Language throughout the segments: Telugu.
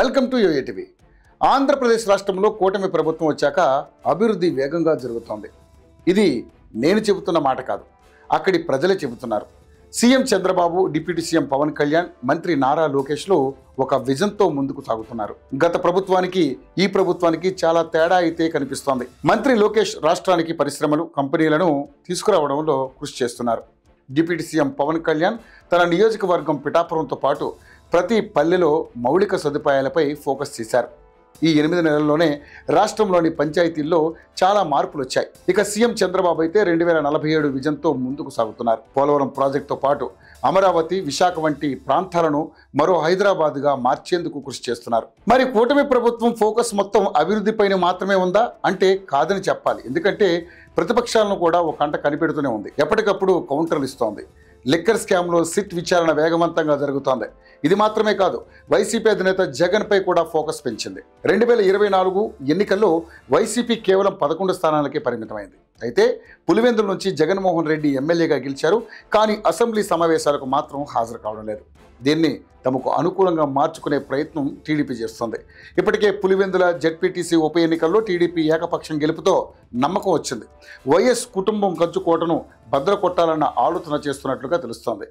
Welcome to యూఏటీవీ. ఆంధ్రప్రదేశ్ రాష్ట్రంలో కూటమి ప్రభుత్వం వచ్చాక అభివృద్ధి వేగంగా జరుగుతోంది. ఇది నేను చెబుతున్న మాట కాదు, అక్కడి ప్రజలే చెబుతున్నారు. CM Chandrababu, deputy CM Pawan Kalyan, మంత్రి నారా లోకేష్లు ఒక విజన్తో ముందుకు సాగుతున్నారు. గత ప్రభుత్వానికి ఈ ప్రభుత్వానికి చాలా తేడా అయితే కనిపిస్తోంది. మంత్రి లోకేష్ రాష్ట్రానికి పరిశ్రమలు, కంపెనీలను తీసుకురావడంలో కృషి చేస్తున్నారు. డిప్యూటీ సీఎం పవన్ కళ్యాణ్ తన నియోజకవర్గం పిఠాపురంతో పాటు ప్రతి పల్లెలో మౌలిక సదుపాయాలపై ఫోకస్ చేశారు. ఈ 8 నెలల్లోనే రాష్ట్రంలోని పంచాయతీల్లో చాలా మార్పులు వచ్చాయి. ఇక సీఎం చంద్రబాబు అయితే 2047 విజన్తో ముందుకు సాగుతున్నారు. పోలవరం ప్రాజెక్టుతో పాటు అమరావతి, విశాఖ వంటి ప్రాంతాలను మరో హైదరాబాద్గా మార్చేందుకు కృషి చేస్తున్నారు. మరి కూటమి ప్రభుత్వం ఫోకస్ మొత్తం అభివృద్ధిపైన మాత్రమే ఉందా అంటే కాదని చెప్పాలి. ఎందుకంటే ప్రతిపక్షాలను కూడా ఒక కంట కనిపెడుతూనే ఉంది. ఎప్పటికప్పుడు కౌంటర్లు ఇస్తోంది. లిక్కర్ స్కామ్లో సిట్ విచారణ వేగవంతంగా జరుగుతోంది. ఇది మాత్రమే కాదు, వైసీపీ అధినేత జగన్పై కూడా ఫోకస్ పెంచింది. 2024 ఎన్నికల్లో వైసీపీ కేవలం 11 స్థానాలకే పరిమితమైంది. అయితే పులివెందుల నుంచి జగన్మోహన్ రెడ్డి ఎమ్మెల్యేగా గెలిచారు. కానీ అసెంబ్లీ సమావేశాలకు మాత్రం హాజరు కావడం లేదు. దీన్ని తమకు అనుకూలంగా మార్చుకునే ప్రయత్నం టీడీపీ చేస్తుంది. ఇప్పటికే పులివెందుల జెడ్పీటీసీ ఉప ఎన్నికల్లో టీడీపీ ఏకపక్షం గెలుపుతో నమ్మకం వచ్చింది. వైఎస్ కుటుంబం కంచుకోటను భద్ర కొట్టాలన్న ఆలోచన చేస్తున్నట్లుగా తెలుస్తోంది.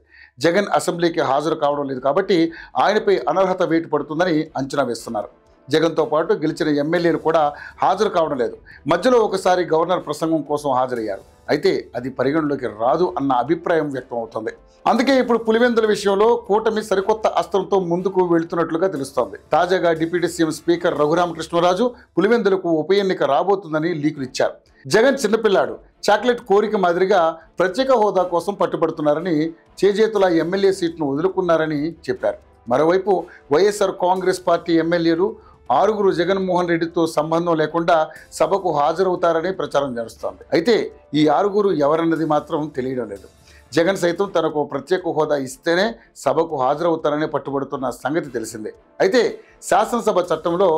జగన్ అసెంబ్లీకి హాజరు కావడం లేదు కాబట్టి ఆయనపై అనర్హత వేటు పడుతుందని అంచనా వేస్తున్నారు. జగన్తో పాటు గెలిచిన ఎమ్మెల్యేలు కూడా హాజరు కావడం లేదు. మధ్యలో ఒకసారి గవర్నర్ ప్రసంగం కోసం హాజరయ్యారు. అయితే అది పరిగణలోకి రాదు అన్న అభిప్రాయం వ్యక్తం అవుతుంది. అందుకే ఇప్పుడు పులివెందుల విషయంలో కూటమి సరికొత్త అస్త్రంతో ముందుకు వెళుతున్నట్లుగా తెలుస్తోంది. తాజాగా డిప్యూటీ సీఎం స్పీకర్ రఘురామకృష్ణరాజు పులివెందులకు ఉప ఎన్నిక రాబోతుందని లీకులు ఇచ్చారు. జగన్ చిన్నపిల్లాడు, చాక్లెట్ కోరిక మాదిరిగా ప్రత్యేక హోదా కోసం పట్టుబడుతున్నారని, చేజేతుల ఎమ్మెల్యే సీట్ను వదులుకున్నారని చెప్పారు. మరోవైపు వైఎస్ఆర్ కాంగ్రెస్ పార్టీ ఎమ్మెల్యేలు 6 జగన్మోహన్ రెడ్డితో సంబంధం లేకుండా సభకు హాజరవుతారని ప్రచారం జరుగుతోంది. అయితే ఈ 6 ఎవరన్నది మాత్రం తెలియడం లేదు. జగన్ సైతం తనకు ప్రత్యేక హోదా ఇస్తేనే సభకు హాజరవుతారని పట్టుబడుతున్న సంగతి తెలిసిందే. అయితే శాసనసభ చట్టంలో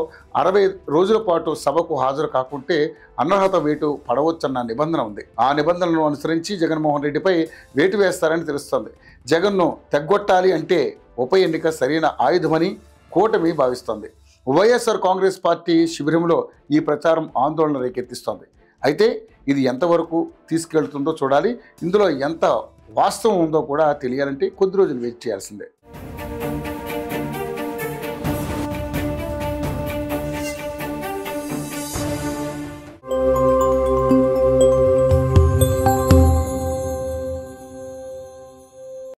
60 రోజుల పాటు సభకు హాజరు కాకుంటే అనర్హత వేటు పడవచ్చన్న నిబంధన ఉంది. ఆ నిబంధనలను అనుసరించి జగన్మోహన్ రెడ్డిపై వేటు వేస్తారని తెలుస్తోంది. జగన్ను తెగ్గొట్టాలి అంటే ఉప ఎన్నిక సరైన ఆయుధమని కూటమి భావిస్తోంది. వైఎస్ఆర్ కాంగ్రెస్ పార్టీ శిబిరంలో ఈ ప్రచారం ఆందోళన రేకెత్తిస్తోంది. అయితే ఇది ఎంతవరకు తీసుకెళ్తుందో చూడాలి. ఇందులో ఎంత వాస్తవం ఉందో కూడా తెలియాలంటే కొద్ది రోజులు వెయిట్ చేయాల్సిందే.